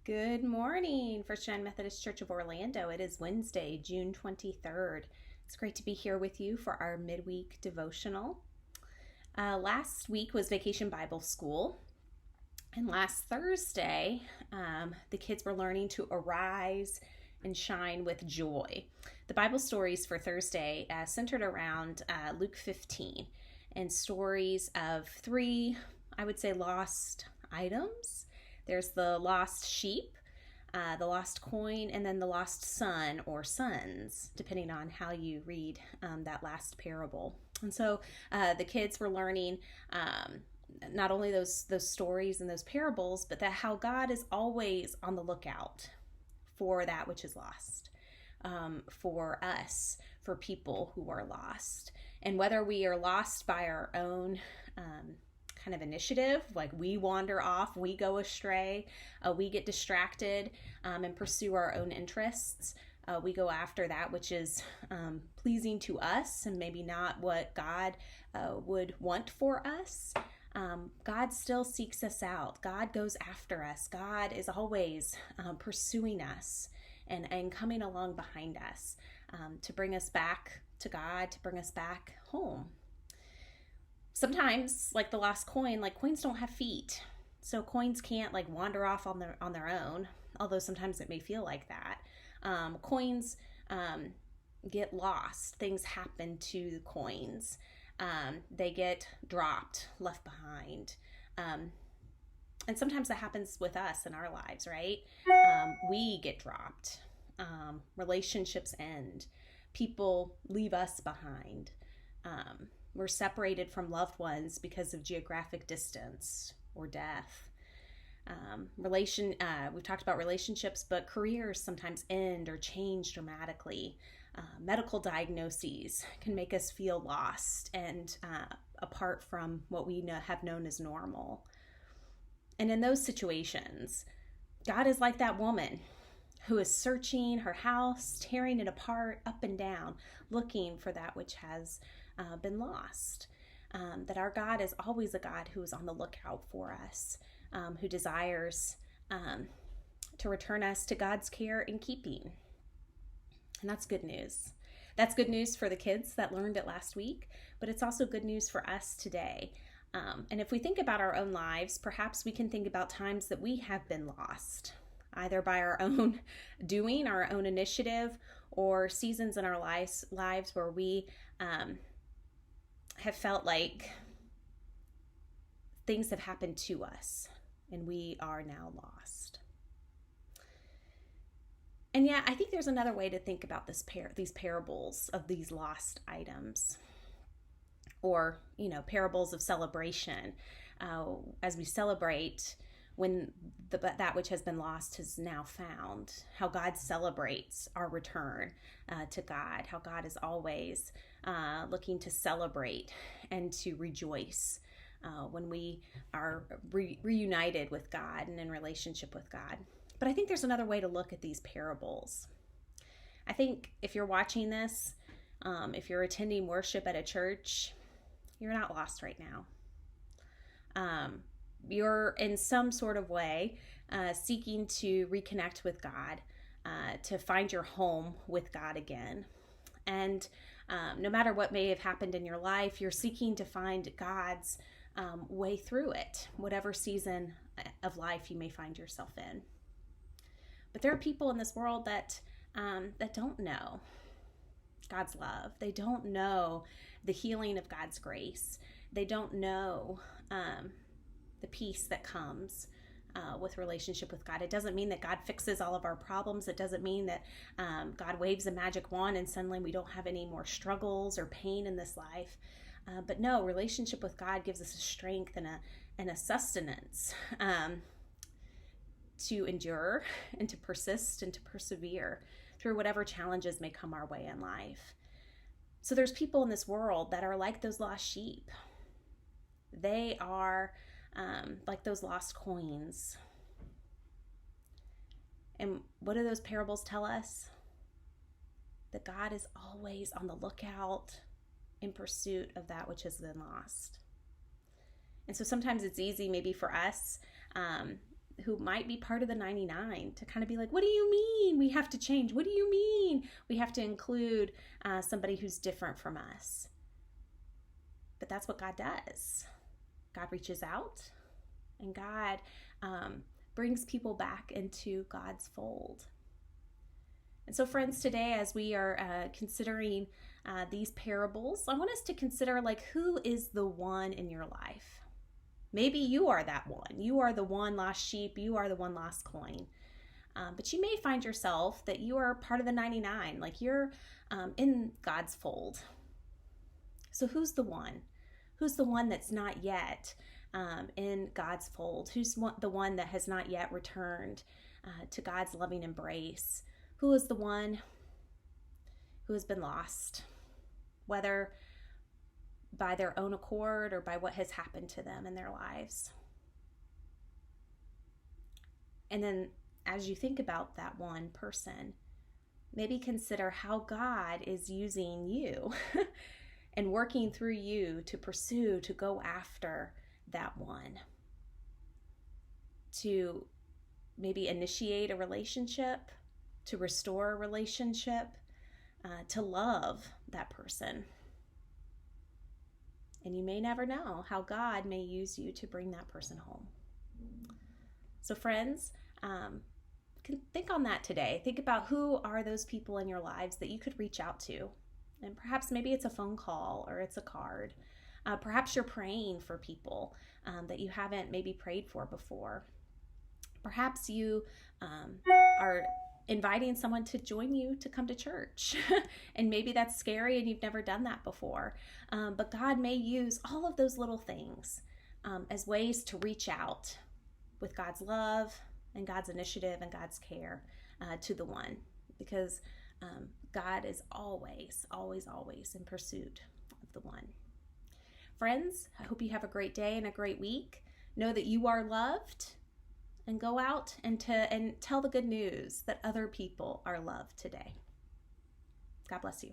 Good morning, First United Methodist Church of Orlando. It is Wednesday, June 23rd. It's great to be here with you for our midweek devotional. Last week was Vacation Bible School, and last Thursday, the kids were learning to arise and shine with joy. The Bible stories for Thursday centered around Luke 15 and stories of three, I would say, lost items. There's the lost sheep, the lost coin, and then the lost son or sons, depending on how you read that last parable. And so the kids were learning not only those stories and those parables, but that how God is always on the lookout for that which is lost, for us, for people who are lost. And whether we are lost by our own kind of initiative, like we wander off, we go astray, we get distracted and pursue our own interests. We go after that which is pleasing to us and maybe not what God would want for us. God still seeks us out. God goes after us. God is always pursuing us and coming along behind us to bring us back to God, to bring us back home. Sometimes, like the lost coin, like coins don't have feet, so coins can't like wander off on their own, although sometimes it may feel like that. Coins get lost. Things happen to the coins. They get dropped, left behind. And sometimes that happens with us in our lives, right? We get dropped. Relationships end. People leave us behind. We're separated from loved ones because of geographic distance or death. We've talked about relationships, but careers sometimes end or change dramatically. Medical diagnoses can make us feel lost and apart from what we have known as normal. And in those situations, God is like that woman who is searching her house, tearing it apart, up and down, looking for that which has been lost. That our God is always a God who is on the lookout for us, who desires to return us to God's care and keeping. And that's good news. That's good news for the kids that learned it last week, but it's also good news for us today. And if we think about our own lives, perhaps we can think about times that we have been lost, either by our own doing, our own initiative, or seasons in our lives where we have felt like things have happened to us and we are now lost. And yet, I think there's another way to think about these parables of these lost items, or parables of celebration, as we celebrate when that which has been lost is now found, how God celebrates our return to God, how God is always looking to celebrate and to rejoice when we are reunited with God and in relationship with God. But I think there's another way to look at these parables. I think if you're watching this, if you're attending worship at a church, you're not lost right now. You're in some sort of way seeking to reconnect with God, to find your home with God again. And no matter what may have happened in your life, you're seeking to find God's way through it, whatever season of life you may find yourself in. But there are people in this world that don't know God's love. They don't know the healing of God's grace. They don't know the peace that comes with relationship with God. It doesn't mean that God fixes all of our problems. It doesn't mean that God waves a magic wand and suddenly we don't have any more struggles or pain in this life. But no, relationship with God gives us a strength and a sustenance to endure and to persist and to persevere through whatever challenges may come our way in life. So there's people in this world that are like those lost sheep. They are like those lost coins. And what do those parables tell us? That God is always on the lookout in pursuit of that which has been lost. And so sometimes it's easy maybe for us who might be part of the 99 to kind of be like, what do you mean we have to change? What do you mean we have to include somebody who's different from us? But that's what God does. God reaches out, and God brings people back into God's fold. And so, friends, today, as we are considering these parables, I want us to consider, like, who is the one in your life? Maybe you are that one. You are the one lost sheep. You are the one lost coin. But you may find yourself that you are part of the 99, like you're in God's fold. So who's the one? Who's the one that's not yet in God's fold? Who's the one that has not yet returned to God's loving embrace? Who is the one who has been lost, whether by their own accord or by what has happened to them in their lives? And then as you think about that one person, maybe consider how God is using you and working through you to pursue, to go after that one, to maybe initiate a relationship, to restore a relationship, to love that person. And you may never know how God may use you to bring that person home. So friends, think on that today. Think about who are those people in your lives that you could reach out to. And perhaps maybe it's a phone call or it's a card. Perhaps you're praying for people that you haven't maybe prayed for before. Perhaps you are inviting someone to join you to come to church. And maybe that's scary and you've never done that before. But God may use all of those little things as ways to reach out with God's love and God's initiative and God's care to the one. Because God is always, always, always in pursuit of the one. Friends, I hope you have a great day and a great week. Know that you are loved, and go out and tell the good news that other people are loved today. God bless you.